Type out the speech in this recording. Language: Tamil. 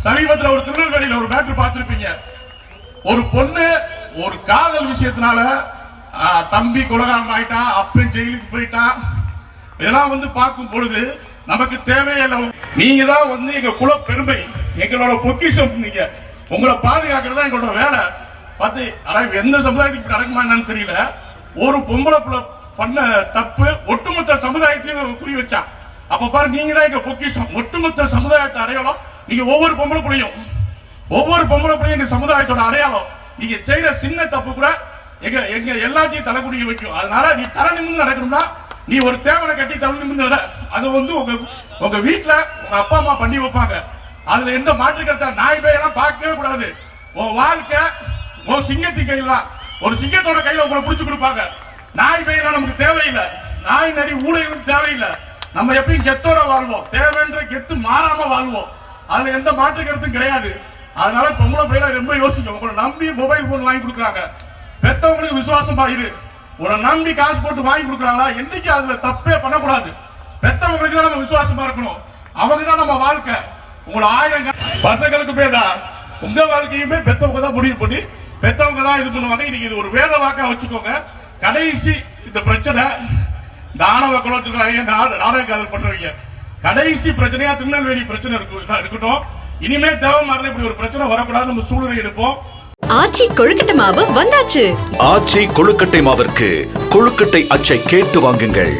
சமீபத்தில் ஒரு திருநெல்வேலியில் ஒரு மேட்டர் பார்த்திருப்பீங்க. ஒரு பொண்ணு ஒரு காதல் விஷயத்தினால தம்பி குலகாரம் ஆயிட்டான், அப்பன் ஜெயிலுக்கு போயிட்டான். இதெல்லாம் பார்க்கும் பொழுது நமக்கு தேவையில்லை. நீங்க தான் எங்க குல பெருமை, எங்களோட பொக்கிஷம். நீங்க உங்களை பாதுகாக்கிறதா எங்களோட வேலை. பார்த்து எந்த சமுதாயத்துக்கு நடக்குமா என்னன்னு தெரியல. ஒரு பொம்பளை புள்ள பண்ண தப்பு ஒட்டுமொத்த சமுதாயத்தையும் குறி வச்சா. அப்ப பாரு, நீங்க தான் எங்க பொக்கிஷம். ஒட்டுமொத்த சமுதாயத்தை அடையாளம் நீங்க. ஒவ்வொரு பொம்பளை பிள்ளையும் எங்க சமுதாயத்தோட அடையாளம். நீங்க செய்யற சின்ன தப்பு கூட எங்க எங்க எல்லாத்தையும் தலைக்குடிய வைக்கும். அதனால நீ தலை நிமிர்ந்து நடக்கணும்னா நீ ஒரு தேவனை கட்டி தலை நிமிர்ந்து நட. அது உங்க வீட்டுல உங்க அப்பா அம்மா பண்ணி வைப்பாங்க. அதுல எந்த மாற்று கருத்தா நாய் பேயெல்லாம் பார்க்கவே கூடாது. உன் வாழ்க்கை உன் சிங்கத்தின் கையில தான். ஒரு சிங்கத்தோட கையில உங்களை பிடிச்சு கொடுப்பாங்க. நாய் பேயெல்லாம் நமக்கு தேவையில்லை. நாய் நரி ஊழைகளும் தேவையில்லை. நம்ம எப்பயும் கெத்தோட வாழ்வோம். தேவைன்ற கெத்து மாறாம வாழ்வோம். அதுல எந்த மாற்று கருத்தும் கிடையாது. அதனால பொம்பளை பையனா ரொம்ப யோசிக்கும். உங்களை நம்பி மொபைல் போன் வாங்கி கொடுக்குறாங்க. பெத்தவங்களுக்கு விசுவாசமா இரு. உன்னை நம்பி காசு போட்டு வாங்கி கொடுக்குறாங்களா, என்னைக்கு அதுல தப்பே பண்ணக்கூடாது. பெத்தவங்களுக்கு தான் நம்ம விசுவாசமா இருக்கணும். அவங்க தான் நம்ம வாழ்க்கை. உங்களை 1000 பசங்களுக்கு பேதான் உங்க வாழ்க்கையுமே பெத்தவங்க தான் முடிவு பண்ணி பெத்தவங்க தான் இது பண்ணுவாங்க. இன்னைக்கு இது ஒரு வேத வாக்கா வச்சுக்கோங்க. கடைசி இந்த பிரச்சனை தானவ குலத்துக்கு நாடக காதல் பண்றவங்க கடைசி பிரச்சனையா திருநெல்வேலி பிரச்சனை இருக்கட்டும். இனிமே தேவமாரில் இப்படி ஒரு பிரச்சனை வரக்கூடாது. நம்ம சூழ்நிலை எடுப்போம். ஆச்சி கொழுக்கட்டை மாவு வந்தாச்சு. ஆச்சி கொழுக்கட்டை மாவிற்கு கொழுக்கட்டை அச்சை கேட்டு வாங்குங்கள்.